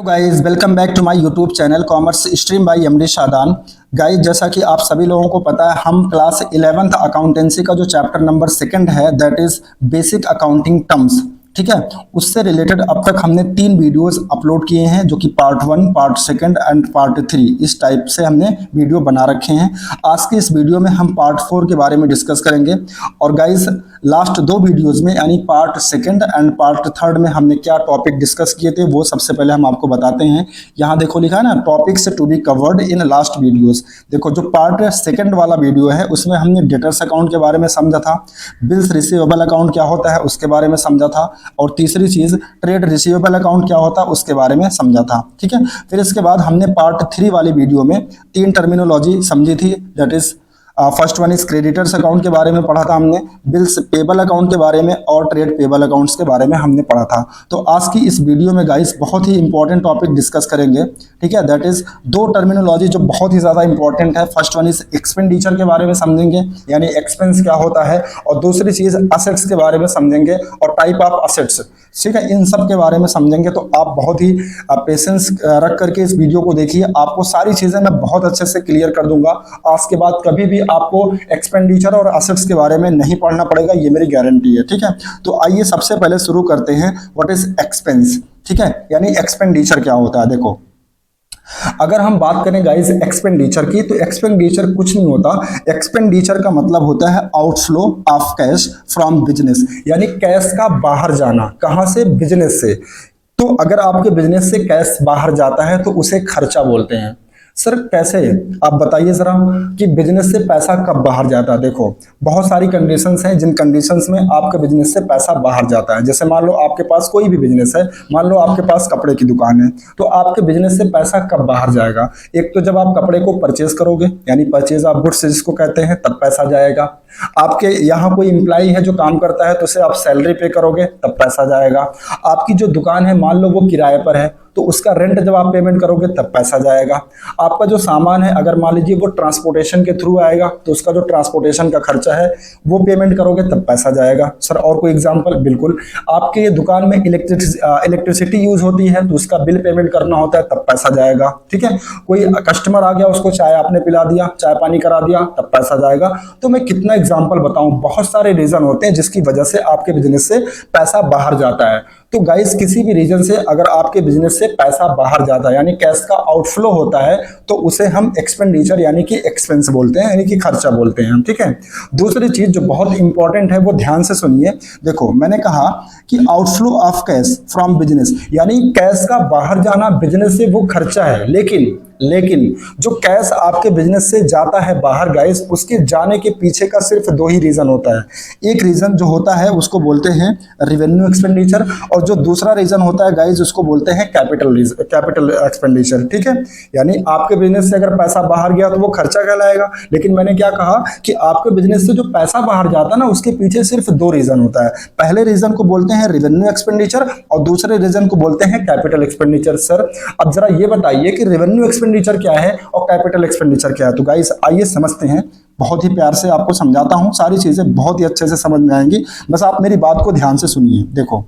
Guys welcome back to my YouTube channel commerce stream by MD Shadan. Guys जैसा कि आप सभी लोगों को पता है, हम क्लास 11th अकाउंटेंसी का जो चैप्टर नंबर 2 है that is basic accounting terms, ठीक है, उससे रिलेटेड अब तक हमने 3 वीडियोस अपलोड किए हैं जो कि पार्ट 1, पार्ट 2 एंड पार्ट 3 इस टाइप से हमने वीडियो बना रखे हैं। आज की इस वीडियो में हम पार्ट 4 के बारे में डिस्कस करेंगे। और गाइस लास्ट 2 वीडियोस में यानी पार्ट 2 एंड पार्ट 3 में हमने क्या टॉपिक डिस्कस किए थे वो सबसे पहले हम आपको बताते हैं। यहाँ देखो लिखा है ना, topics to be covered in last videos. देखो जो पार्ट 2 वाला वीडियो है उसमें हमने डेटर्स अकाउंट के बारे में समझा था, बिल्स रिसीवेबल अकाउंट क्या होता है उसके बारे में समझा था, और तीसरी चीज ट्रेड रिसीवेबल अकाउंट क्या होता है उसके बारे में समझा था, ठीक है। फिर इसके बाद हमने पार्ट 3 वाली वीडियो में 3 टर्मिनोलॉजी समझी थी, that is first one is creditors account के बारे में पढ़ा था हमने, बिल्स पेबल अकाउंट के बारे में और ट्रेड पेबल अकाउंट्स के बारे में हमने पढ़ा था। तो आज की इस वीडियो में गाइस बहुत ही इंपॉर्टेंट टॉपिक डिस्कस करेंगे, ठीक है, दैट इज 2 टर्मिनोलॉजी जो बहुत ही ज्यादा इंपॉर्टेंट है। फर्स्ट वन इज एक्सपेंडिचर के बारे में समझेंगे, यानी एक्सपेंस क्या होता है, और दूसरी चीज असेट्स के बारे में समझेंगे और टाइप ऑफ असेट्स, ठीक है, इन सब के बारे में समझेंगे। तो आप बहुत ही पेशेंस रख करके इस वीडियो को देखिए, आपको सारी चीजें मैं बहुत अच्छे से क्लियर कर दूंगा। आज के बाद कभी भी आपको एक्सपेंडिचर और असेट्स के बारे में नहीं पढ़ना पड़ेगा, ये मेरी गारंटी है, ठीक है। तो आइए सबसे पहले शुरू करते हैं, व्हाट इज एक्सपेंस, ठीक है, यानी एक्सपेंडिचर क्या होता है। देखो अगर हम बात करें गाइस एक्सपेंडिचर की, तो एक्सपेंडिचर कुछ नहीं होता। एक्सपेंडिचर का मतलब होता है outflow of cash from business, यानी कैश का बाहर जाना, कहां से, बिजनेस से। तो अगर आपके बिजनेस से कैश बाहर जाता है तो उसे खर्चा बोलते हैं। सर कैसे, आप बताइए जरा कि बिजनेस से पैसा कब बाहर जाता है। देखो बहुत सारी कंडीशंस हैं जिन कंडीशंस में आपके बिजनेस से पैसा बाहर जाता है। जैसे मान लो आपके पास कोई भी बिजनेस है, मान लो आपके पास कपड़े की दुकान है, तो आपके बिजनेस से पैसा कब बाहर जाएगा। एक तो जब आप कपड़े को परचेज करोगे, यानी परचेज ऑफ गुड्स जिसको कहते हैं, तब पैसा जाएगा। आपके यहाँ कोई एम्प्लॉय है जो काम करता है तो उसे आप सैलरी पे करोगे तब पैसा जाएगा। आपकी जो दुकान है मान लो वो किराए पर है तो उसका रेंट जब आप पेमेंट करोगे तब पैसा जाएगा। आपका जो सामान है अगर मान लीजिए वो ट्रांसपोर्टेशन के थ्रू आएगा तो उसका जो ट्रांसपोर्टेशन का खर्चा है वो पेमेंट करोगे तब पैसा जाएगा। सर और कोई एग्जांपल, बिल्कुल, आपके दुकान में इलेक्ट्रिसिटी यूज होती है तो उसका बिल पेमेंट करना होता है तब पैसा जाएगा, ठीक है। कोई कस्टमर आ गया, उसको चाय आपने पिला दिया, चाय पानी करा दिया, तब पैसा जाएगा। तो मैं कितना एग्जाम्पल बताऊं, बहुत सारे रीजन होते हैं जिसकी वजह से आपके बिजनेस से पैसा बाहर जाता है। तो गाइस किसी भी रीजन से अगर आपके बिजनेस से पैसा बाहर जाता है यानी कैश का आउटफ्लो होता है तो उसे हम एक्सपेंडिचर यानी कि एक्सपेंस बोलते हैं, यानी कि खर्चा बोलते हैं, ठीक है। दूसरी चीज जो बहुत इंपॉर्टेंट है वो ध्यान से सुनिए। देखो मैंने कहा कि outflow of cash from business, यानी कैश का बाहर जाना बिजनेस से वो खर्चा है, लेकिन जो कैश आपके बिजनेस से जाता है बाहर गाइस, उसके जाने के पीछे का सिर्फ 2 ही रीजन होता है। एक रीजन जो होता है उसको बोलते हैं रेवेन्यू एक्सपेंडिचर, और जो दूसरा रीजन होता है गाइस उसको बोलते हैं कैपिटल एक्सपेंडिचर, ठीक है। यानी आपके बिजनेस से अगर पैसा बाहर गया तो वो खर्चा कहलाएगा, लेकिन मैंने क्या कहा कि आपके बिजनेस से जो पैसा बाहर जाता है ना उसके पीछे सिर्फ 2 रीजन होता है। पहले रीजन को बोलते हैं रेवेन्यू एक्सपेंडिचर और दूसरे रीजन को बोलते हैं कैपिटल एक्सपेंडिचर। सर अब जरा ये बताइए कि रेवेन्यू एक्सपेंडिचर क्या है और कैपिटल एक्सपेंडिचर क्या है। तो गाइस आइए समझते हैं, बहुत ही प्यार से आपको समझाता हूं, सारी चीजें बहुत ही अच्छे से समझ में आएंगी, बस आप मेरी बात को ध्यान से सुनिए। देखो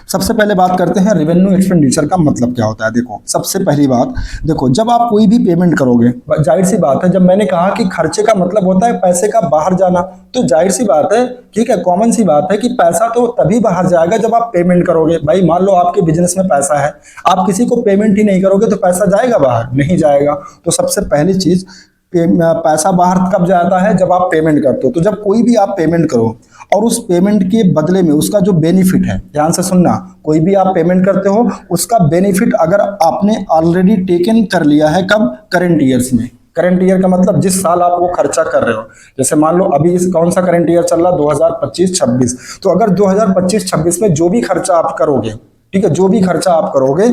सबसे पहले बात करते हैं रेवेन्यू एक्सपेंडिचर का मतलब क्या होता है। देखो सबसे पहली बात, देखो जब आप कोई भी पेमेंट करोगे, जाहिर सी बात है, जब मैंने कहा कि खर्चे का मतलब होता है पैसे का बाहर जाना, तो जाहिर सी बात है, ठीक है, कॉमन सी बात है कि पैसा तो तभी बाहर जाएगा जब आप पेमेंट करोगे। भाई मान लो आपके बिजनेस में पैसा है, आप किसी को पेमेंट ही नहीं करोगे तो पैसा जाएगा बाहर, नहीं जाएगा। तो सबसे पहली चीज, पैसा बाहर कब जाता है, जब आप पेमेंट करते हो। तो जब कोई भी आप पेमेंट करो और उस पेमेंट के बदले में उसका जो बेनिफिट है, ध्यान से सुनना, कोई भी आप पेमेंट करते हो उसका बेनिफिट अगर आपने ऑलरेडी टेकन कर लिया है, कब, करंट ईयर्स में। करंट ईयर का मतलब जिस साल आप वो खर्चा कर रहे हो। जैसे मान लो अभी कौन सा करंट ईयर चल रहा, 2025-26, तो अगर 2025-26 में जो भी खर्चा आप करोगे, ठीक है, जो भी खर्चा आप करोगे,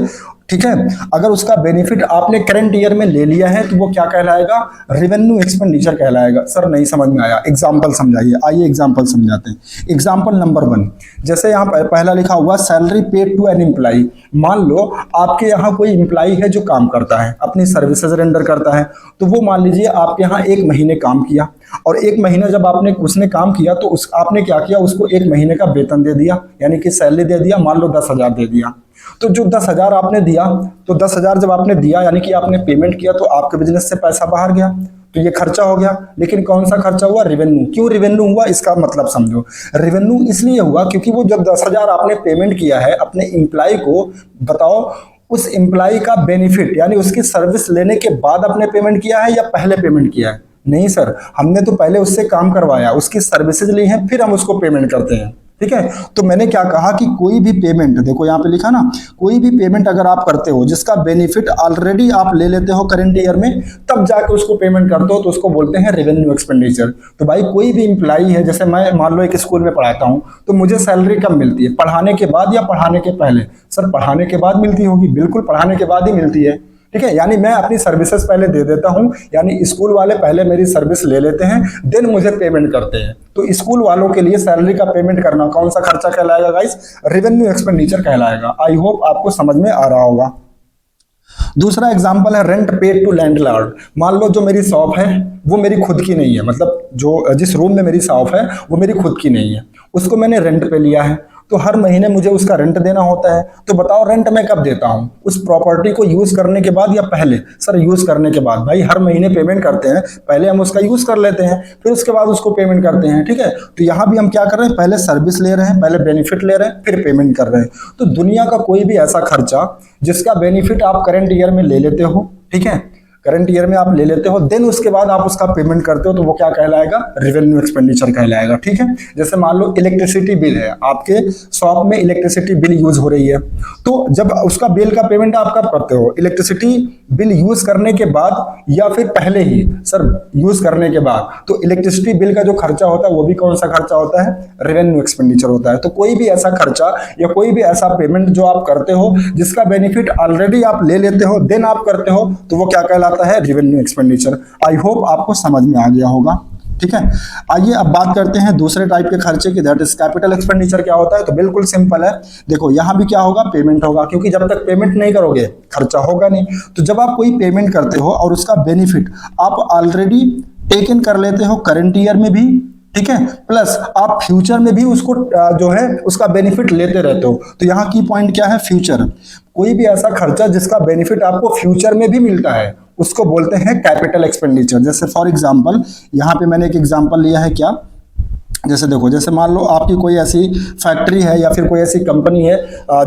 ठीक है, अगर उसका बेनिफिट आपने करंट ईयर में ले लिया है तो वो क्या कहलाएगा, रेवेन्यू एक्सपेंडिचर कहलाएगा। सर नहीं समझ में आया, एग्जांपल समझाइए। आइए एग्जांपल समझाते हैं। एग्जांपल नंबर 1, जैसे यहाँ पहला लिखा हुआ salary paid to an employ. मान लो आपके यहाँ कोई एम्प्लॉय है जो काम करता है, अपनी सर्विसेज रेंडर करता है, तो वो मान लीजिए आपके यहाँ 1 महीने काम किया, और 1 महीना जब उसने काम किया तो आपने क्या किया, उसको 1 महीने का वेतन दे दिया, यानी कि सैलरी दे दिया, मान लो 10,000 दे दिया। तो जो 10,000 आपने दिया, तो 10,000 जब आपने दिया यानी कि आपने पेमेंट किया, तो आपके बिजनेस से पैसा बाहर गया, तो ये खर्चा हो गया। लेकिन कौन सा खर्चा हुआ? रिवेन्यू। क्यों रिवेन्यू हुआ, इसका मतलब समझो। रिवेन्यू इसलिए हुआ क्योंकि वो जब 10,000 आपने पेमेंट किया है अपने एम्प्लॉय को, बताओ उस एम्प्लॉय का बेनिफिट यानी उसकी सर्विस लेने के बाद आपने पेमेंट किया है या पहले पेमेंट किया है? नहीं सर, हमने तो पहले उससे काम करवाया, उसकी सर्विसेज ली हैं, फिर हम उसको पेमेंट करते हैं। ठीक है, तो मैंने क्या कहा कि कोई भी पेमेंट, देखो यहाँ पे लिखा ना, कोई भी पेमेंट अगर आप करते हो जिसका बेनिफिट ऑलरेडी आप ले लेते हो करंट ईयर में, तब जाके उसको पेमेंट करते हो, तो उसको बोलते हैं रेवेन्यू एक्सपेंडिचर। तो भाई कोई भी एम्प्लॉई है, जैसे मैं मान लो एक स्कूल में पढ़ाता हूँ, तो मुझे सैलरी कब मिलती है? पढ़ाने के बाद या पढ़ाने के पहले? सर पढ़ाने के बाद मिलती होगी, बिल्कुल पढ़ाने के बाद ही मिलती है। ठीक है, यानी मैं अपनी सर्विसेज पहले दे देता हूं, यानी स्कूल वाले पहले मेरी सर्विस ले लेते हैं, देन मुझे पेमेंट करते हैं। तो स्कूल वालों के लिए सैलरी का पेमेंट करना कौन सा खर्चा कहलाएगा गाइस? रेवेन्यू एक्सपेंडिचर कहलाएगा। आई होप आपको समझ में आ रहा होगा। दूसरा एग्जांपल है रेंट पेड टू लैंडलॉर्ड। मान लो जो मेरी शॉप है वो मेरी खुद की नहीं है, मतलब जो जिस रूम में मेरी शॉप है वो मेरी खुद की नहीं है, उसको मैंने रेंट पे लिया है, तो हर महीने मुझे उसका रेंट देना होता है। तो बताओ रेंट मैं कब देता हूं? उस प्रॉपर्टी को यूज करने के बाद या पहले? सर यूज करने के बाद। भाई हर महीने पेमेंट करते हैं, पहले हम उसका यूज कर लेते हैं, फिर उसके बाद उसको पेमेंट करते हैं। ठीक है, तो यहां भी हम क्या कर रहे हैं? पहले सर्विस ले रहे हैं, पहले बेनिफिट ले रहे हैं, फिर पेमेंट कर रहे हैं। तो दुनिया का कोई भी ऐसा खर्चा जिसका बेनिफिट आप करंट ईयर में ले लेते हो, ठीक है, करंट ईयर में आप ले लेते हो, देन उसके बाद आप उसका पेमेंट करते हो, तो वो क्या कहलाएगा? रेवेन्यू एक्सपेंडिचर कहलाएगा। ठीक है, जैसे मान लो इलेक्ट्रिसिटी बिल है, आपके शॉप में इलेक्ट्रिसिटी बिल यूज हो रही है, तो जब उसका बिल का पेमेंट आप कब करते हो? इलेक्ट्रिसिटी बिल यूज करने के बाद या फिर पहले ही? सर यूज करने के बाद। तो इलेक्ट्रिसिटी बिल का जो खर्चा होता है वो भी कौन सा खर्चा होता है? रेवेन्यू एक्सपेंडिचर होता है। तो कोई भी ऐसा खर्चा या कोई भी ऐसा पेमेंट जो आप करते हो जिसका बेनिफिट ऑलरेडी आप ले लेते हो, देन आप करते हो, तो वो क्या कहलाता है? Revenue expenditure. आई होप आपको समझ में आ गया होगा। ठीक है, आइए अब बात करते हैं दूसरे टाइप के खर्चे की, दैट इज कैपिटल एक्सपेंडिचर। क्या होता है? तो बिल्कुल सिंपल है, देखो यहां भी क्या होगा? पेमेंट होगा, क्योंकि जब तक पेमेंट नहीं करोगे खर्चा होगा नहीं। तो जब आप कोई पेमेंट करते हो और उसका बेनिफिट आप ऑलरेडी टेक इन कर लेते हो करंट ईयर में भी, ठीक है, प्लस आप फ्यूचर में भी उसको जो है उसका बेनिफिट लेते रहते हो, तो यहाँ की पॉइंट क्या है? फ्यूचर। कोई भी ऐसा खर्चा जिसका बेनिफिट आपको फ्यूचर में भी मिलता है उसको बोलते हैं कैपिटल एक्सपेंडिचर। जैसे फॉर एग्जांपल यहाँ पे मैंने एक एग्जांपल लिया है, क्या? जैसे देखो, जैसे मान लो आपकी कोई ऐसी फैक्ट्री है या फिर कोई ऐसी कंपनी है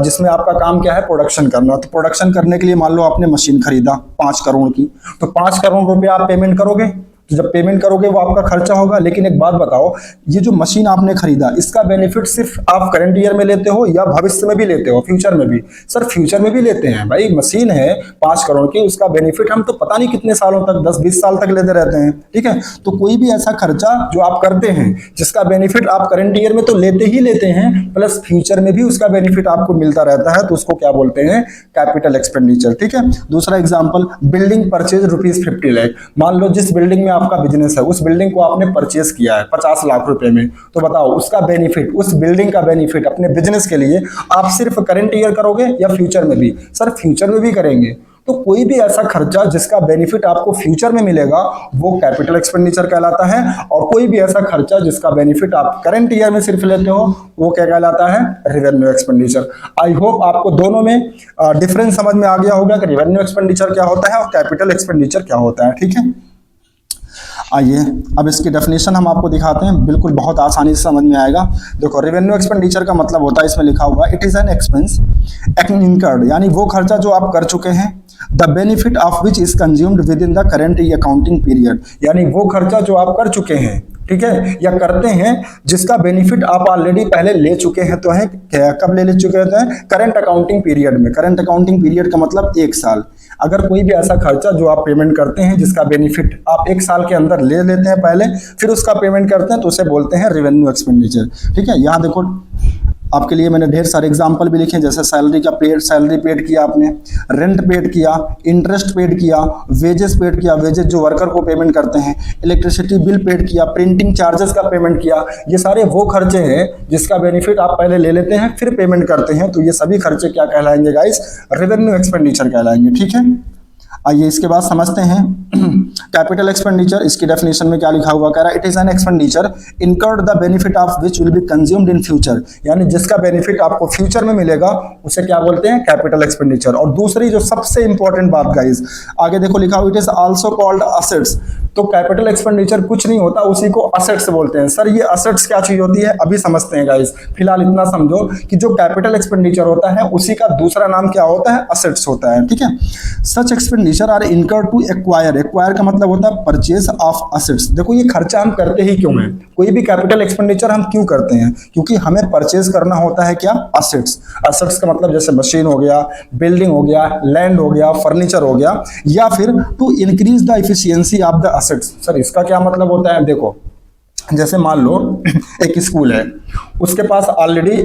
जिसमें आपका काम क्या है? प्रोडक्शन करना। तो प्रोडक्शन करने के लिए मान लो आपने मशीन खरीदा 5 करोड़ की, तो 5 करोड़ रुपए आप पेमेंट करोगे, तो जब पेमेंट करोगे वो आपका खर्चा होगा। लेकिन एक बात बताओ, ये जो मशीन आपने खरीदा इसका बेनिफिट सिर्फ आप करंट ईयर में लेते हो या भविष्य में भी लेते हो, फ्यूचर में भी? सर फ्यूचर में भी लेते हैं भाई। मशीन है 5 करोड़ की, उसका बेनिफिट हम तो पता नहीं कितने सालों तक, 10-20 साल तक लेते रहते हैं। ठीक है, तो कोई भी ऐसा खर्चा जो आप करते हैं जिसका बेनिफिट आप करंट ईयर में तो लेते ही लेते हैं, प्लस फ्यूचर में भी उसका बेनिफिट आपको मिलता रहता है, तो उसको क्या बोलते हैं? Capital expenditure. ठीक है, दूसरा एग्जाम्पल, बिल्डिंग परचेज ₹50 लाख। मान लो जिस बिल्डिंग में आपका बिजनेस है उस बिल्डिंग को आपने परचेस किया है 50 लाख रुपए में, तो बताओ उसका बेनिफिट, उस बिल्डिंग का बेनिफिट अपने बिजनेस के लिए आप सिर्फ करंट ईयर करोगे या फ्यूचर में भी? सर फ्यूचर में भी करेंगे। तो कोई भी ऐसा खर्चा जिसका बेनिफिट आपको फ्यूचर में मिलेगा वो कैपिटल एक्सपेंडिचर कहलाता है, और कोई भी ऐसा खर्चा जिसका बेनिफिट आप करंट ईयर में सिर्फ लेते हो वो क्या कहलाता है? Revenue expenditure. आई होप आपको दोनों में डिफरेंस समझ में आ गया होगा कि रेवेन्यू एक्सपेंडिचर क्या होता है और कैपिटल एक्सपेंडिचर क्या होता है। ठीक है, आइए अब इसकी डेफिनेशन हम आपको दिखाते हैं, बिल्कुल बहुत आसानी से समझ में आएगा। देखो, रेवेन्यू एक्सपेंडिचर का मतलब होता है, इसमें लिखा हुआ it is an expense incurred, यानी वो खर्चा जो आप कर चुके हैं, the benefit of which is consumed with in the current accounting period, यानी वो खर्चा जो आप कर चुके हैं, ठीक है, या करते हैं, जिसका बेनिफिट आप ऑलरेडी पहले ले चुके हैं। तो है कब ले चुके हैं? करंट अकाउंटिंग पीरियड में। करंट अकाउंटिंग पीरियड का मतलब 1 साल। अगर कोई भी ऐसा खर्चा जो आप पेमेंट करते हैं जिसका बेनिफिट आप 1 साल के अंदर ले लेते हैं पहले, फिर उसका पेमेंट करते हैं, तो उसे बोलते हैं रेवेन्यू एक्सपेंडिचर। ठीक है, यहाँ देखो आपके लिए मैंने ढेर सारे एग्जाम्पल भी लिखे, जैसे सैलरी पेड किया आपने, रेंट पेड किया, इंटरेस्ट पेड किया, वेजेस पेड किया, वेजेस जो वर्कर को पेमेंट करते हैं, इलेक्ट्रिसिटी बिल पेड किया, प्रिंटिंग चार्जेस का पेमेंट किया। ये सारे वो खर्चे हैं जिसका बेनिफिट आप पहले ले लेते हैं फिर पेमेंट करते हैं, तो ये सभी खर्चे क्या कहलाएंगे गाइस? रेवेन्यू एक्सपेंडिचर कहलाएंगे। ठीक है, आइए इसके बाद समझते हैं कैपिटल एक्सपेंडिचर। इसकी डेफिनेशन में क्या लिखा हुआ, कह रहा है it is an expenditure incurred the benefit of which will be consumed in future, यानी जिसका बेनिफिट आपको फ्यूचर में मिलेगा उसे क्या बोलते हैं, कैपिटल एक्सपेंडिचर। और दूसरी जो सबसे इंपॉर्टेंट बात गाइस, आगे देखो लिखा हुआ it is also called assets. तो कैपिटल एक्सपेंडिचर कुछ नहीं होता, उसी को असेट्स बोलते हैं। सर ये असेट्स क्या चीज होती है, अभी समझते हैं गाइस। फिलहाल इतना समझो कि जो कैपिटल एक्सपेंडिचर होता है उसी का दूसरा नाम क्या होता है, असेट्स होता है, ठीक है। Such expenditure are incurred to acquire, acquire का मतलब होता है परचेज ऑफ असेट्स। देखो ये खर्चा हम करते ही क्यों हैं, कोई भी कैपिटल एक्सपेंडिचर हम क्यों करते हैं, क्योंकि हमें परचेज करना होता है क्या, असेट्स। असेट्स का मतलब जैसे मशीन हो गया, बिल्डिंग हो गया, लैंड हो गया, फर्नीचर हो गया, या फिर to increase the efficiency of the assets. Sir इसका क्या मतलब होता है, देखो जैसे मान लो एक स्कूल है, उसके पास ऑलरेडी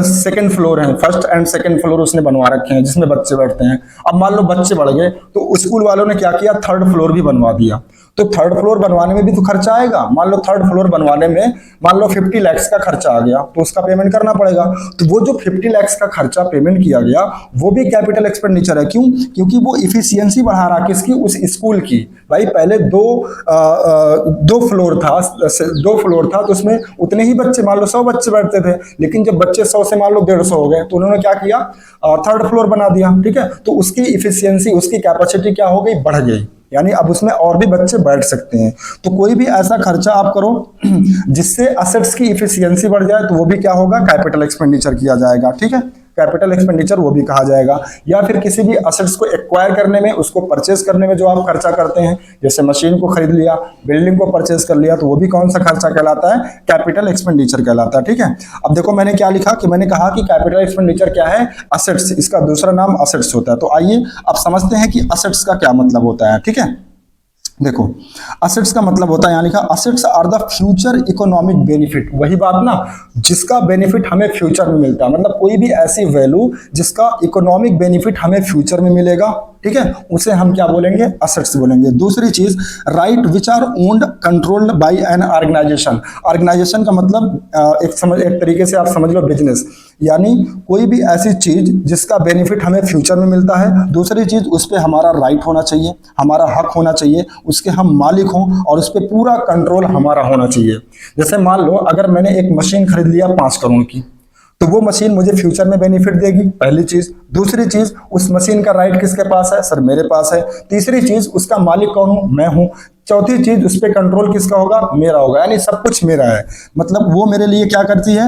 सेकंड फ्लोर है, फर्स्ट एंड सेकंड फ्लोर उसने बनवा रखे हैं जिसमें बच्चे बैठते हैं। अब मान लो बच्चे बढ़ गए तो स्कूल वालों ने क्या किया, थर्ड फ्लोर भी बनवा दिया। तो थर्ड फ्लोर बनवाने में भी तो खर्चा आएगा। मान लो थर्ड फ्लोर बनवाने में मान लो 50 लाख का खर्चा आ गया, तो उसका पेमेंट करना पड़ेगा। तो वो जो 50 लाख का खर्चा पेमेंट किया गया वो भी कैपिटल एक्सपेंडिचर है। क्यों, क्योंकि वो इफिशियंसी बढ़ा रहा किसकी, उस स्कूल की। भाई पहले दो फ्लोर था तो उसमें उतने ही बच्चे, मान लो 100 बच्चे बैठते थे, लेकिन जब बच्चे 100 से मान लो 150 हो गए तो उन्होंने क्या किया, थर्ड फ्लोर बना दिया, ठीक है। तो उसकी इफिशियंसी, उसकी कैपेसिटी क्या हो गई, बढ़ गई, यानी अब उसमें और भी बच्चे बैठ सकते हैं। तो कोई भी ऐसा खर्चा आप करो जिससे असेट्स की इफिशियंसी बढ़ जाए तो वो भी क्या होगा, कैपिटल एक्सपेंडिचर किया जाएगा, ठीक है। कैपिटल एक्सपेंडिचर वो भी कहा जाएगा। या फिर किसी भी असेट्स को एक्वायर करने में, उसको परचेज करने में जो आप खर्चा करते हैं, जैसे मशीन को खरीद लिया, बिल्डिंग को परचेज कर लिया, तो वो भी कौन सा खर्चा कहलाता है, कैपिटल एक्सपेंडिचर कहलाता है, ठीक है। अब देखो मैंने क्या लिखा कि मैंने कहा कि कैपिटल एक्सपेंडिचर क्या है, असेट्स, इसका दूसरा नाम असेट्स होता है। तो आइए अब समझते हैं कि असेट्स का क्या मतलब होता है, ठीक है। देखो असेट्स का मतलब होता है, यहाँ लिखा assets are the future economic benefit. वही बात ना, जिसका बेनिफिट हमें फ्यूचर में मिलता है, मतलब कोई भी ऐसी वैल्यू जिसका इकोनॉमिक बेनिफिट हमें फ्यूचर में मिलेगा, ठीक है, उसे हम क्या बोलेंगे, असेट्स बोलेंगे। दूसरी चीज, right which are owned controlled by an organisation. Organisation का मतलब एक तरीके से आप समझ लो बिजनेस, यानी कोई भी ऐसी चीज जिसका बेनिफिट हमें फ्यूचर में मिलता है। दूसरी चीज, उस पर हमारा राइट होना चाहिए, हमारा हक होना चाहिए, उसके हम मालिक हों और उस पर पूरा कंट्रोल हमारा होना चाहिए। जैसे मान लो अगर मैंने एक मशीन खरीद लिया 5 करोड़ की, तो वो मशीन मुझे फ्यूचर में बेनिफिट देगी, पहली चीज। दूसरी चीज, उस मशीन का राइट किसके पास है, सर मेरे पास है। तीसरी चीज, उसका मालिक कौन हूं, मैं हूं। चौथी चीज, उस पर कंट्रोल किसका होगा, मेरा होगा, यानी सब कुछ मेरा है। मतलब वो मेरे लिए क्या करती है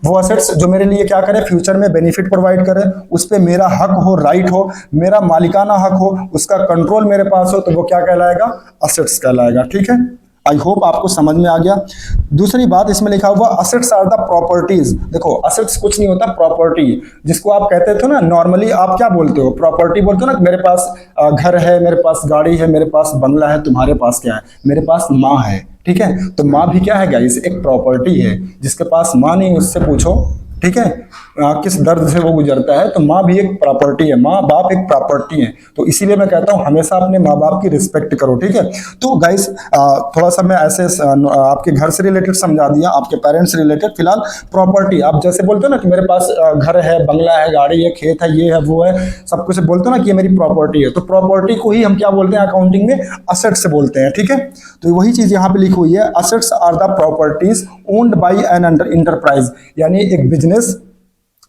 वो असेट्स जो मेरे लिए क्या करे, फ्यूचर में बेनिफिट प्रोवाइड करे, उस पर मेरा हक हो, राइट हो, मेरा मालिकाना हक हो, उसका कंट्रोल मेरे पास हो, तो वो क्या कहलाएगा, असेट्स कहलाएगा, ठीक है। आई होप आपको समझ में आ गया। दूसरी बात इसमें लिखा हुआ असेट्स आर द प्रॉपर्टीज। देखो असेट्स कुछ नहीं होता, प्रॉपर्टी, जिसको आप कहते थे ना, नॉर्मली आप क्या बोलते हो, प्रॉपर्टी बोलते हो ना, मेरे पास घर है, मेरे पास गाड़ी है, मेरे पास बंगला है, तुम्हारे पास क्या है, मेरे पास माँ है, ठीक है। तो माँ भी क्या है गाइस, एक प्रॉपर्टी है। जिसके पास माँ नहीं उससे पूछो, ठीक है, किस दर्द से वो गुजरता है। तो माँ भी एक प्रॉपर्टी है, माँ बाप एक प्रॉपर्टी है। तो इसीलिए मैं कहता हूँ हमेशा अपने माँ बाप की रिस्पेक्ट करो, ठीक है। तो गाइस थोड़ा सा मैं ऐसे आपके घर से रिलेटेड समझा दिया, आपके पेरेंट्स से रिलेटेड। फिलहाल प्रॉपर्टी, आप जैसे बोलते हो ना कि मेरे पास घर है, बंगला है, गाड़ी है, खेत है, ये है, वो है, सब कुछ बोलते हो ना कि ये मेरी प्रॉपर्टी है। तो प्रॉपर्टी को ही हम क्या बोलते हैं अकाउंटिंग में, असेट्स से बोलते हैं, ठीक है। तो वही चीज यहाँ पे लिखी हुई है, assets are the properties owned by an enterprise, यानी एक बिजनेस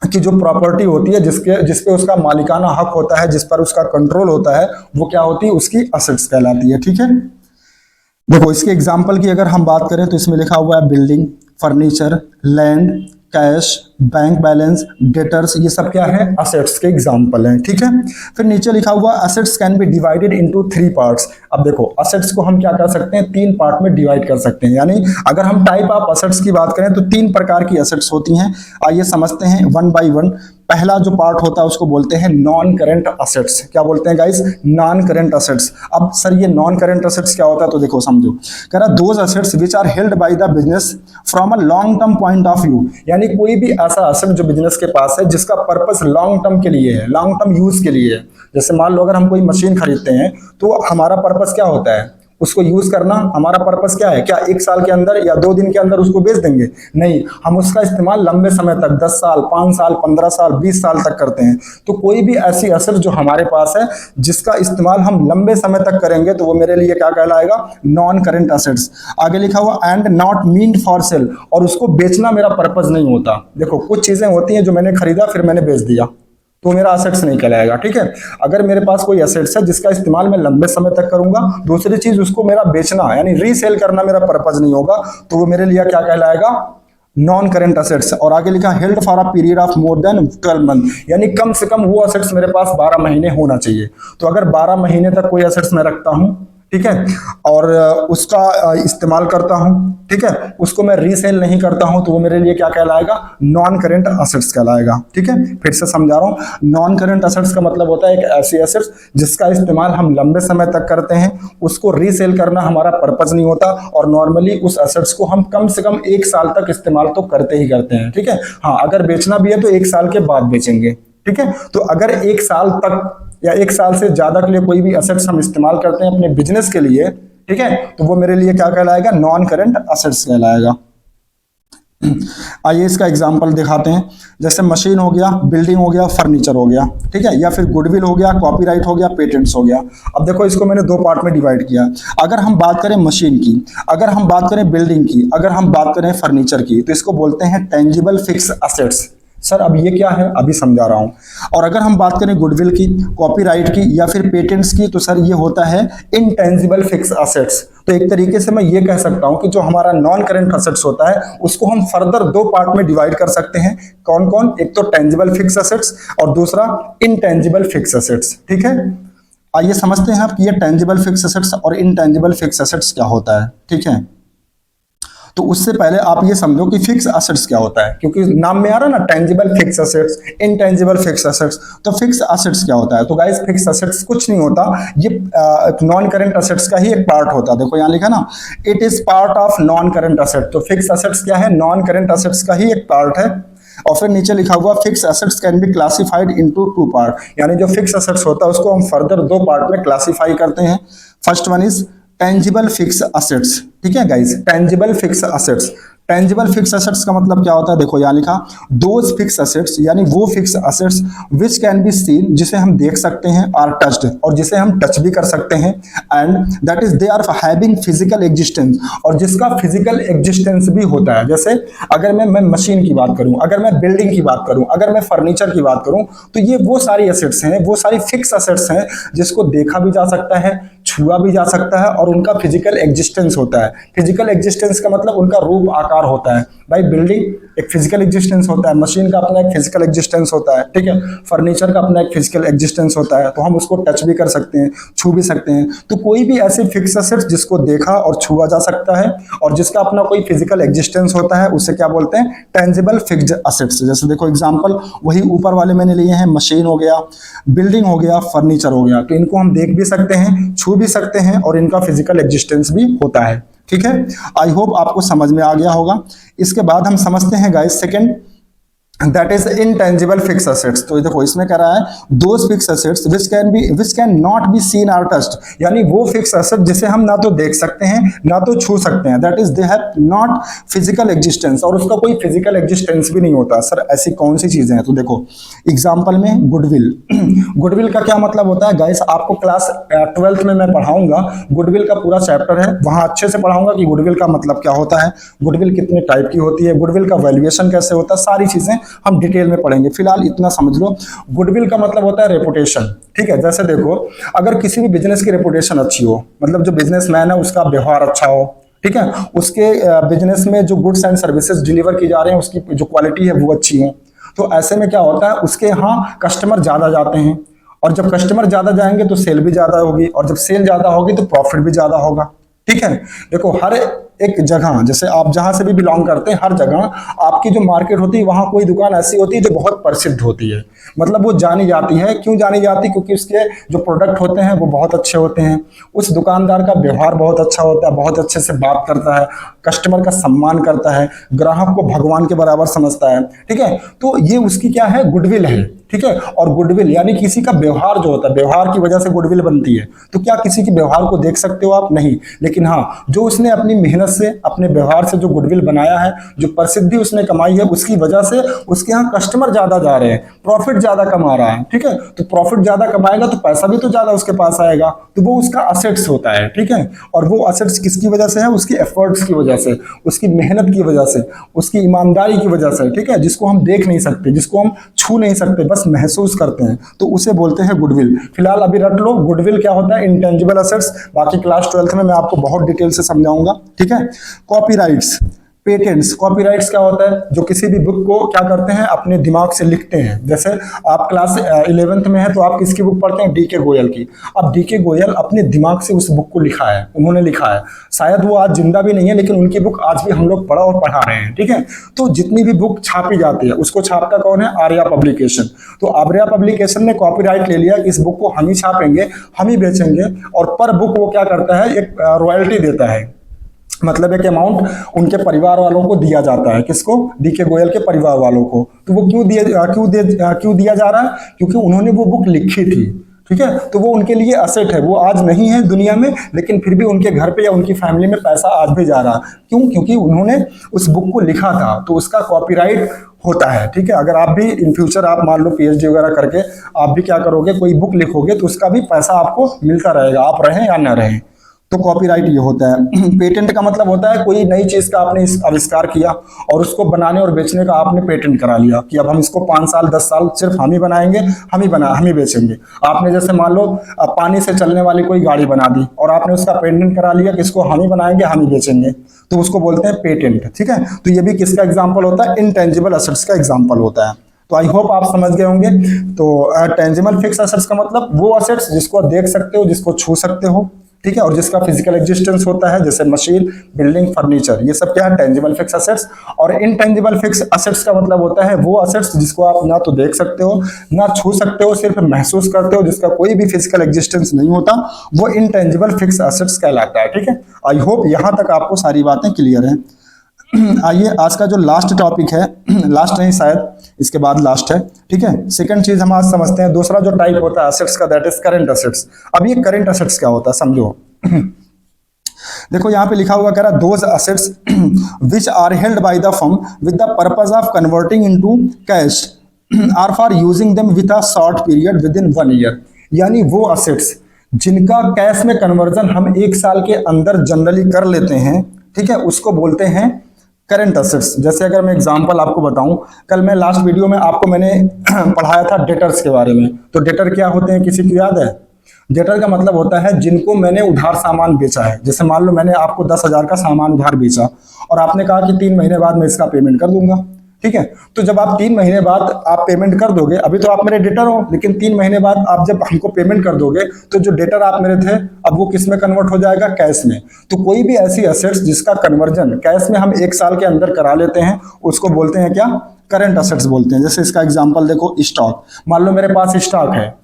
की जो प्रॉपर्टी होती है, जिसपे उसका मालिकाना हक होता है, जिस पर उसका कंट्रोल होता है, वो क्या होती है, उसकी असेट्स कहलाती है, ठीक है। देखो इसके एग्जांपल की अगर हम बात करें तो इसमें लिखा हुआ है building, furniture, land, cash, bank balance, debtors, ये सब क्या है, असेट्स के एग्जांपल हैं, ठीक है। फिर नीचे लिखा हुआ assets can be divided into 3 parts. अब देखो असेट्स को हम क्या कर सकते हैं, 3 पार्ट में डिवाइड कर सकते हैं। यानी अगर हम टाइप ऑफ असेट्स की बात करें तो 3 प्रकार की असेट्स होती हैं। आइए समझते हैं वन बाय वन। पहला जो पार्ट होता है उसको बोलते हैं नॉन करेंट असेट्स। क्या बोलते हैं गाइस, नॉन करेंट असेट्स। अब सर ये नॉन करेंट असेट्स क्या होता है, तो देखो समझो, कह रहा those assets which are held by the business from a long term point of view, यानी कोई भी ऐसा असेट जो बिजनेस के पास है जिसका पर्पस लॉन्ग टर्म के लिए है, लॉन्ग टर्म यूज के लिए है। जैसे मान लो अगर हम कोई मशीन खरीदते हैं तो हमारा पर्पस क्या होता है, उसको यूज करना हमारा पर्पस क्या है? क्या 1 साल के अंदर या 2 दिन के अंदर उसको बेच देंगे? नहीं, हम उसका इस्तेमाल लंबे समय तक 10 साल, 5 साल, 15 साल, 20 साल तक करते हैं। तो कोई भी ऐसी एसेट जो हमारे पास है जिसका इस्तेमाल हम लंबे समय तक करेंगे तो वो मेरे लिए क्या कहलाएगा? Non current assets. आगे लिखा हुआ and not meant for sale, और उसको बेचना मेरा पर्पस नहीं होता। देखो कुछ चीजें होती हैं जो मैंने खरीदा फिर मैंने बेच दिया तो मेरा असेट्स नहीं कहलाएगा, ठीक है। अगर मेरे पास कोई असेट्स है जिसका इस्तेमाल मैं लंबे समय तक करूंगा, दूसरी चीज उसको मेरा बेचना यानी रीसेल करना मेरा पर्पज नहीं होगा, तो वो मेरे लिए क्या कहलाएगा? Non current assets. और आगे लिखा held for a period of more than 12 month, यानी कम से कम वो असेट्स मेरे पास 12 महीने होना चाहिए। तो अगर 12 महीने तक कोई असेट्स मैं रखता हूं, ठीक है, और उसका इस्तेमाल करता हूं, ठीक है, उसको मैं रीसेल नहीं करता हूं, तो वो मेरे लिए क्या कहलाएगा? नॉन करेंट असेट्स कहलाएगा, ठीक है। फिर से समझा रहा हूं, नॉन करेंट असेट्स का मतलब होता है एक ऐसी असेट्स जिसका इस्तेमाल हम लंबे समय तक करते हैं, उसको रीसेल करना हमारा पर्पज नहीं होता, और नॉर्मली उस असेट्स को हम कम से कम 1 साल तक इस्तेमाल तो करते ही करते हैं, ठीक है। हाँ, अगर बेचना भी है तो 1 साल के बाद बेचेंगे, ठीक है। तो अगर 1 साल तक या 1 साल से ज्यादा के लिए कोई भी असेट्स हम इस्तेमाल करते हैं अपने बिजनेस के लिए, ठीक है, तो वो मेरे लिए क्या कहलाएगा? नॉन करेंट असेट्स कहलाएगा। आइए इसका एग्जांपल दिखाते हैं। जैसे मशीन हो गया, बिल्डिंग हो गया, फर्नीचर हो गया, ठीक है, या फिर गुडविल हो गया, कॉपीराइट हो गया, पेटेंट्स हो गया। अब देखो इसको मैंने 2 पार्ट में डिवाइड किया। अगर हम बात करें मशीन की, अगर हम बात करें बिल्डिंग की, अगर हम बात करें फर्नीचर की, तो इसको बोलते हैं टेंजिबल फिक्स असेट्स। सर अब ये क्या है? अभी समझा रहा हूं। और अगर हम बात करें गुडविल की, कॉपीराइट की या फिर पेटेंट्स की, तो सर ये होता है इनटेंजिबल फिक्स असेट्स। तो एक तरीके से मैं ये कह सकता हूं कि जो हमारा नॉन करेंट असेट्स होता है उसको हम फर्दर 2 पार्ट में डिवाइड कर सकते हैं। कौन कौन? एक तो टेंजिबल फिक्स असेट्स और दूसरा इनटेंजिबल फिक्स असेट्स, ठीक है। आइए समझते हैं आप कि ये टेंजिबल फिक्स असेट्स और इनटेंजिबल फिक्स असेट्स क्या होता है, ठीक है। तो उससे पहले आप ये समझो कि फिक्स असेट्स क्या होता है, क्योंकि नाम में आ रहा है ना tangible fixed assets, intangible fix assets. तो फिक्स असेट्स क्या होता है? तो गाइस फिक्स असेट्स कुछ नहीं होता, ये नॉन करेंट असेट्स का ही एक पार्ट होता है। देखो यहाँ लिखा ना, it is part of non current asset. तो फिक्स असेट्स क्या है? नॉन करेंट असेट्स का ही एक पार्ट है। और फिर नीचे लिखा हुआ fix assets can be classified into 2 part, यानी जो फिक्स असेट्स होता है उसको हम फर्दर 2 पार्ट में क्लासिफाई करते हैं। First one is tangible fixed assets, ठीक है guys, tangible fixed assets. Tangible fixed assets का मतलब क्या होता है? देखो यहाँ लिखा, दोज फिक्स असेट्स, यानी वो fix assets which can be seen, जिसे हम देख सकते हैं, आर टच्ड, और जिसे हम टच भी कर सकते हैं, and that is they are having physical existence, और जिसका फिजिकल एग्जिस्टेंस भी होता है। जैसे अगर मैं मशीन की बात करूं, अगर मैं बिल्डिंग की बात करूं, अगर मैं फर्नीचर की बात करूं, तो ये वो सारी असेट्स हैं, वो सारी फिक्स असेट्स हैं जिसको देखा भी जा सकता है, छुआ भी जा सकता है, और उनका फिजिकल एग्जिस्टेंस होता है। फिजिकल एग्जिस्टेंस का मतलब उनका रूप आकार होता है। भाई बिल्डिंग एक फिजिकल एग्जिस्टेंस होता है, मशीन का अपना एक फिजिकल एग्जिस्टेंस होता है, ठीक है, फर्नीचर का अपना एक फिजिकल एग्जिस्टेंस होता है, तो हम उसको टच भी कर सकते हैं, छू भी सकते हैं। तो कोई भी ऐसे फिक्स असेट्स जिसको देखा और छुआ जा सकता है और जिसका अपना कोई फिजिकल एग्जिस्टेंस होता है, उसे क्या बोलते हैं? Tangible fixed assets. जैसे देखो एग्जांपल वही ऊपर वाले मैंने लिए हैं, मशीन हो गया, बिल्डिंग हो गया, फर्नीचर हो गया। तो इनको हम देख भी सकते हैं, छू भी सकते हैं, और इनका फिजिकल एग्जिस्टेंस भी होता है, ठीक है। आई होप आपको समझ में आ गया होगा। इसके बाद हम समझते हैं guys second, that is intangible fix assets. तो देखो इसमें कह रहा है those fix assets which can not be seen और टच्ड, यानी वो फिक्स असेट जिसे हम ना तो देख सकते हैं ना तो छू सकते हैं, that is they have not physical existence, और उसका कोई फिजिकल एग्जिस्टेंस भी नहीं होता। सर ऐसी कौन सी चीजें हैं? तो देखो एग्जांपल में गुडविल। गुडविल का क्या मतलब होता है गाइस? आपको क्लास 12th में मैं पढ़ाऊंगा, गुडविल का पूरा चैप्टर है, वहां अच्छे से पढ़ाऊंगा कि गुडविल का मतलब क्या होता है, गुडविल कितने टाइप की होती है, गुडविल का वैल्यूएशन कैसे होता है, सारी चीजें हम डिटेल में पढ़ेंगे। फिलहाल इतना समझ लो, गुडविल का मतलब होता है रेपुटेशन, ठीक है। जैसे देखो अगर किसी भी बिजनेस की रेपुटेशन अच्छी हो, मतलब जो बिजनेसमैन है उसका व्यवहार अच्छा हो, ठीक है, उसके बिजनेस में जो गुड्स एंड सर्विसेज डिलीवर की जा रहे हैं उसकी जो क्वालिटी है वो अच्छी हो, तो ऐसे में क्या होता है, उसके यहाँ कस्टमर ज्यादा जाते हैं, और जब कस्टमर ज्यादा जाएंगे तो सेल भी ज्यादा होगी, और जब सेल ज्यादा होगी तो प्रॉफिट भी ज्यादा होगा, ठीक है। देखो हर एक जगह, जैसे आप जहां से भी बिलोंग करते हैं, हर जगह आपकी जो मार्केट होती है वहां कोई दुकान ऐसी होती है जो बहुत प्रसिद्ध होती है, मतलब वो जानी जाती है। क्यों जानी जाती? क्योंकि उसके जो प्रोडक्ट होते हैं वो बहुत अच्छे होते हैं, उस दुकानदार का व्यवहार बहुत अच्छा होता है, बहुत अच्छे से बात करता है, कस्टमर का सम्मान करता है, ग्राहक को भगवान के बराबर समझता है, ठीक है। तो ये उसकी क्या है? गुडविल है। ठीक है। और गुडविल यानी किसी का व्यवहार जो होता है, व्यवहार की वजह से गुडविल बनती है। तो क्या किसी के व्यवहार को देख सकते हो आप? नहीं, लेकिन हाँ, जो उसने अपनी मेहनत से, अपने व्यवहार से जो गुडविल बनाया है, जो प्रसिद्धि उसने कमाई है, उसकी वजह से उसके यहाँ कस्टमर ज्यादा जा रहे हैं, प्रॉफिट ज्यादा कमा रहा है, ठीक है। तो प्रॉफिट ज्यादा कमाएगा तो पैसा भी तो ज्यादा उसके पास आएगा, तो वो उसका असेट्स होता है, ठीक है। और वो असेट्स किसकी वजह से है? उसकी एफर्ट्स की वजह से, उसकी मेहनत की वजह से, उसकी ईमानदारी की वजह से, ठीक है। जिसको हम देख नहीं सकते, जिसको हम छू नहीं सकते, बस महसूस करते हैं, तो उसे बोलते हैं गुडविल। फिलहाल अभी रट लो, गुडविल क्या होता है? Intangible assets. बाकी क्लास 12th में मैं आपको बहुत डिटेल से समझाऊंगा, ठीक है। Copyrights, patents. कॉपीराइट्स क्या होता है? जो किसी भी बुक को क्या करते हैं? अपने दिमाग से लिखते हैं। जैसे आप क्लास 11th में है तो आप किसकी बुक पढ़ते हैं? डीके गोयल की। अब डीके गोयल अपने दिमाग से उस बुक को लिखा है, उन्होंने लिखा है। शायद वो आज जिंदा भी नहीं है, लेकिन उनकी बुक आज भी हम लोग पढ़ा और पढ़ा रहे हैं, ठीक है। तो जितनी भी बुक छापी जाती है उसको छापता कौन है? आर्या पब्लिकेशन। तो आर्या पब्लिकेशन ने कॉपीराइट ले लिया कि इस बुक को हम ही छापेंगे, हम ही बेचेंगे, और पर बुक वो क्या करता है? एक रॉयल्टी देता है, मतलब एक अमाउंट उनके परिवार वालों को दिया जाता है। किसको? डीके गोयल के परिवार वालों को। तो वो क्यों दिया जा रहा है? क्योंकि उन्होंने वो बुक लिखी थी, ठीक है। तो वो उनके लिए असेट है। वो आज नहीं है दुनिया में, लेकिन फिर भी उनके घर पे या उनकी फैमिली में पैसा आज भी जा रहा। क्यों? क्योंकि उन्होंने उस बुक को लिखा था, तो उसका कॉपीराइट होता है, ठीक है। अगर आप भी इन फ्यूचर आप मान लो पीएचडी वगैरह करके आप भी क्या करोगे? कोई बुक लिखोगे तो उसका भी पैसा आपको मिलता रहेगा, आप रहें या न रहें। तो कॉपीराइट ये होता है। पेटेंट का मतलब होता है कोई नई चीज का आपने आविष्कार किया और उसको बनाने और बेचने का आपने पेटेंट करा लिया कि अब हम इसको 5 साल 10 साल सिर्फ हम ही बनाएंगे, हम ही बेचेंगे। आपने जैसे मान लो पानी से चलने वाली कोई गाड़ी बना दी और आपने उसका पेटेंट करा लिया कि इसको हम ही बनाएंगे, हम ही बेचेंगे, तो उसको बोलते हैं पेटेंट, ठीक है। तो ये भी किसका एग्जाम्पल होता है? इनटेंजिबल असेट्स का एग्जाम्पल होता है। तो आई होप आप समझ गए होंगे। तो टेंजिबल फिक्स असेट्स का मतलब वो असेट्स जिसको आप देख सकते हो, जिसको छू सकते हो, ठीक है, और जिसका फिजिकल एग्जिस्टेंस होता है, जैसे मशीन, बिल्डिंग, फर्नीचर, ये सब क्या है? Tangible fixed assets. और इनटेंजिबल फिक्स असेट्स का मतलब होता है वो असेट्स जिसको आप ना तो देख सकते हो, ना छू सकते हो, सिर्फ महसूस करते हो, जिसका कोई भी फिजिकल एग्जिस्टेंस नहीं होता, वो इनटेंजिबल फिक्स असेट्स कहलाता है, ठीक है। आई होप यहां तक आपको सारी बातें क्लियर हैं। आइए आज का जो लास्ट टॉपिक है, लास्ट नहीं शायद इसके बाद लास्ट है, ठीक है। सेकंड चीज हम आज समझते हैं, दूसरा जो टाइप होता है असेट्स का, दैट इज करंट असेट्स। अब ये करंट असेट्स क्या होता है समझो। देखो यहाँ पे लिखा हुआ कह रहा those assets which are held by the firm with the purpose of converting into cash or for using them with a short period within 1 year. यानी वो असेट्स जिनका कैश में कन्वर्जन हम 1 साल के अंदर जनरली कर लेते हैं, ठीक है, उसको बोलते हैं करंट असेट्स। जैसे अगर मैं एग्जांपल आपको बताऊं, कल मैं लास्ट वीडियो में आपको मैंने पढ़ाया था डेटर्स के बारे में। तो डेटर क्या होते हैं, किसी को याद है? डेटर का मतलब होता है जिनको मैंने उधार सामान बेचा है। जैसे मान लो मैंने आपको 10,000 का सामान उधार बेचा और आपने कहा कि 3 महीने बाद मैं इसका पेमेंट कर दूंगा, ठीक है। तो जब आप 3 महीने बाद आप पेमेंट कर दोगे, अभी तो आप मेरे डेटर हो, लेकिन 3 महीने बाद आप जब हमको पेमेंट कर दोगे तो जो डेटर आप मेरे थे अब वो किस में कन्वर्ट हो जाएगा? कैश में। तो कोई भी ऐसी एसेट्स जिसका कन्वर्जन कैश में हम 1 साल के अंदर करा लेते हैं उसको बोलते हैं क्या? करंट असेट्स बोलते हैं। जैसे इसका एग्जांपल देखो, स्टॉक। मान लो मेरे पास स्टॉक है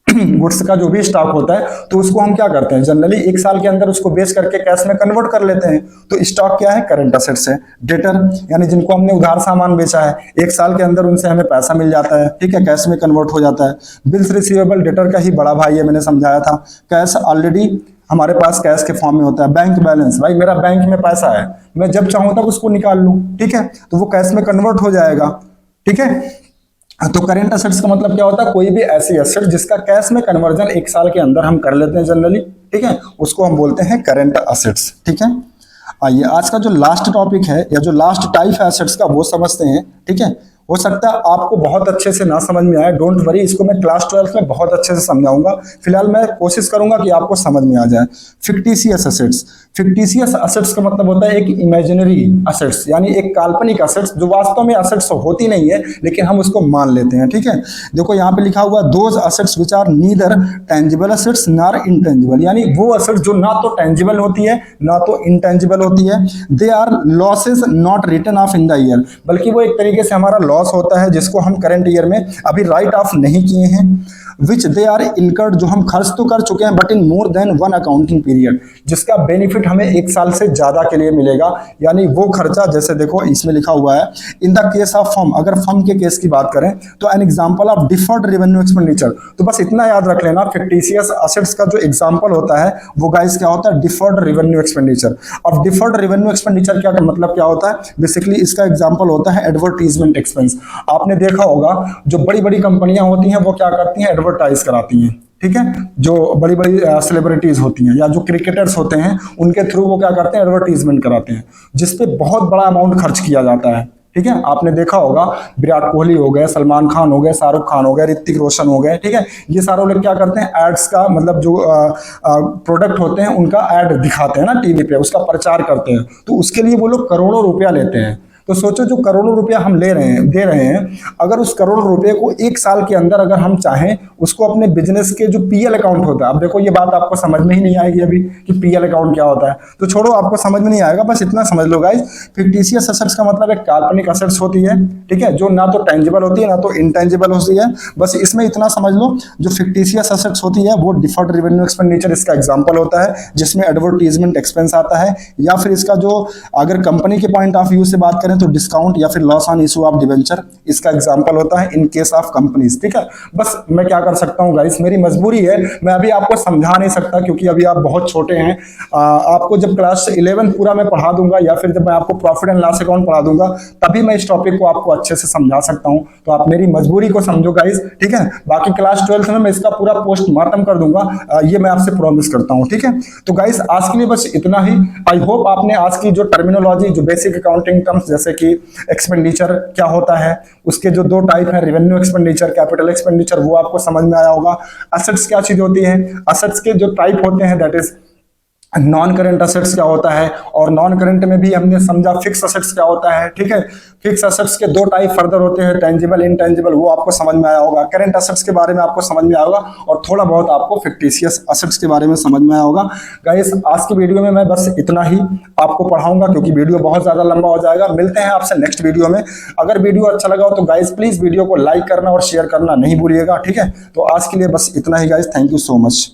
गुड्स का जो भी स्टॉक होता है, तो उसको हम क्या करते हैं? जनरली 1 साल के अंदर उसको बेच करके कैश में कन्वर्ट कर लेते हैं। तो स्टॉक क्या है? करंट असेट्स है। डेटर यानी जिनको हमने उधार सामान बेचा है, 1 साल के अंदर उनसे हमें पैसा मिल जाता है, ठीक है, कैश में कन्वर्ट हो जाता है। बिल्स रिसीवेबल डेटर का ही बड़ा भाई है, मैंने समझाया था। कैश ऑलरेडी हमारे पास कैश के फॉर्म में होता है। बैंक बैलेंस, भाई मेरा बैंक में पैसा है, मैं जब चाहूं तब उसको निकाल लूं, ठीक है, तो वो कैश में कन्वर्ट हो जाएगा, ठीक है। तो करंट असेट्स का मतलब क्या होता है? कोई भी ऐसी एसेट जिसका कैश में कन्वर्जन 1 साल के अंदर हम कर लेते हैं जनरली, ठीक है, उसको हम बोलते हैं करंट असेट्स, ठीक है। आइए आज का जो लास्ट टॉपिक है या जो लास्ट टाइप है एसेट्स का वो समझते हैं, ठीक है। हो सकता है आपको बहुत अच्छे से ना समझ में आए, डोंट वरी, इसको मैं क्लास 12 में बहुत अच्छे से समझाऊंगा। फिलहाल मैं कोशिश करूंगा कि आपको समझ में आ जाए। Fictitious assets. फिक्टिशियस असेट्स का मतलब होता है एक इमेजिनरी असेट्स, यानी एक काल्पनिक असेट्स जो वास्तव में असेट्स होती नहीं है लेकिन हम उसको मान लेते हैं, ठीक है। देखो यहाँ पे लिखा हुआ those assets which are neither tangible assets nor intangible, यानी वो असेट्स जो ना तो टेंजिबल होती है ना तो इनटेंजिबल होती है। They are losses not written off in the year, बल्कि वो एक तरीके से हमारा लॉस होता है जिसको हम करंट ईयर में अभी राइट ऑफ नहीं किए हैं। विच दे आर इनकर्ड, जो हम खर्च तो कर चुके हैं but in more than one accounting period, जिसका बेनिफिट हमें एक साल से ज्यादा के लिए मिलेगा। यानी वो खर्चा, जैसे देखो इसमें लिखा हुआ है in the case of firm, अगर फर्म के केस की बात करें तो an example of deferred revenue expenditure. तो बस इतना याद रख लेना, फिक्टिशियस असेट्स का जो एग्जांपल होता है वो गाइस क्या होता है, डिफर्ड रेवेन्यू एक्सपेंडिचर। अब डिफर्ड रेवेन्यू एक्सपेंडिचर क्या मतलब क्या होता है, बेसिकली इसका एग्जांपल होता है एडवर्टीजमेंट एक्सपेंस। आपने देखा होगा जो बड़ी बड़ी कंपनियां होती हैं वो क्या करती हैं, एडवर्टाइज कराती हैं, ठीक है। जो बड़ी बड़ी सेलिब्रिटीज होती हैं या जो क्रिकेटर्स होते हैं उनके थ्रू वो क्या करते हैं, एडवर्टीजमेंट कराते हैं, जिसपे बहुत बड़ा अमाउंट खर्च किया जाता है, ठीक है। आपने देखा होगा विराट कोहली हो गए, सलमान खान हो गए, शाहरुख खान हो गए, ऋतिक रोशन हो गए, ठीक है। ये सारे लोग क्या करते हैं, एड्स का मतलब जो प्रोडक्ट होते हैं उनका एड दिखाते हैं ना टीवी पे, उसका प्रचार करते हैं, तो उसके लिए वो लोग करोड़ों रुपया लेते हैं। तो सोचो जो करोड़ों रुपया हम ले रहे हैं, दे रहे हैं, अगर उस करोड़ रुपए को एक साल के अंदर अगर हम चाहें उसको अपने बिजनेस के जो पीएल अकाउंट होता है, अब देखो ये बात आपको समझ में ही नहीं आएगी अभी कि पीएल अकाउंट क्या होता है, तो छोड़ो आपको समझ में नहीं आएगा, बस इतना समझ लो गाइस, फिक्टिशियस एसेट्स का मतलब एक काल्पनिक एसेट्स होती है, ठीक है, जो ना तो टेंजिबल होती है ना तो इंटेंजिबल होती है। बस इसमें इतना समझ लो, जो फिक्टिशियस एसेट्स होती है वो डिफर्ड रेवेन्यू एक्सपेंडिचर इसका एग्जांपल होता है, जिसमें एडवर्टीजमेंट एक्सपेंस आता है, या फिर इसका जो अगर कंपनी के पॉइंट ऑफ व्यू से बात करें तो डिस्काउंट या फिर loss on issue of debenture इसका एग्जांपल होता है इन केस ऑफ कंपनीज, ठीक है। बस मैं क्या कर सकता हूं गाइस, मेरी मजबूरी है, मैं अभी आपको समझा नहीं सकता क्योंकि अभी आप बहुत छोटे हैं। आपको जब क्लास 11 पूरा मैं पढ़ा दूंगा या फिर जब मैं आपको प्रॉफिट एंड लॉस अकाउंट पढ़ा दूंगा तभी मैं इस टॉपिक को आपको अच्छे से समझा सकता हूं, तो आप मेरी मजबूरी को समझो गाइस, ठीक है। बाकी क्लास 12 में मैं इसका पूरा पोस्टमार्टम कर दूंगा, ये मैं आपसे प्रॉमिस करता हूं, ठीक है। तो गाइस आज के लिए बस इतना ही। आई होप आपने आज की जो टर्मिनोलॉजी, जो बेसिक अकाउंटिंग टर्म्स जैसे कि एक्सपेंडिचर क्या होता है, उसके जो दो टाइप है, रेवेन्यू एक्सपेंडिचर, कैपिटल एक्सपेंडिचर, वो आपको समझ में आया होगा। असेट्स क्या चीज होती है, असेट्स के जो टाइप होते हैं that is non current assets क्या होता है, और नॉन करेंट में भी हमने समझा फिक्स असेट्स क्या होता है, ठीक है। फिक्स असेट्स के दो टाइप फर्दर होते हैं, टेंजिबल, इनटेंजिबल, वो आपको समझ में आया होगा। करेंट असेट्स के बारे में आपको समझ में आया होगा और थोड़ा बहुत आपको फिक्टिशियस असेट्स के बारे में समझ में आया होगा। गाइस आज की वीडियो में मैं बस इतना ही आपको पढ़ाऊंगा क्योंकि वीडियो बहुत ज्यादा लंबा हो जाएगा। मिलते हैं आपसे नेक्स्ट वीडियो में। अगर वीडियो अच्छा लगा हो तो गाइस प्लीज वीडियो को लाइक करना और शेयर करना नहीं भूलिएगा, ठीक है। तो आज के लिए बस इतना ही guys, thank you so much.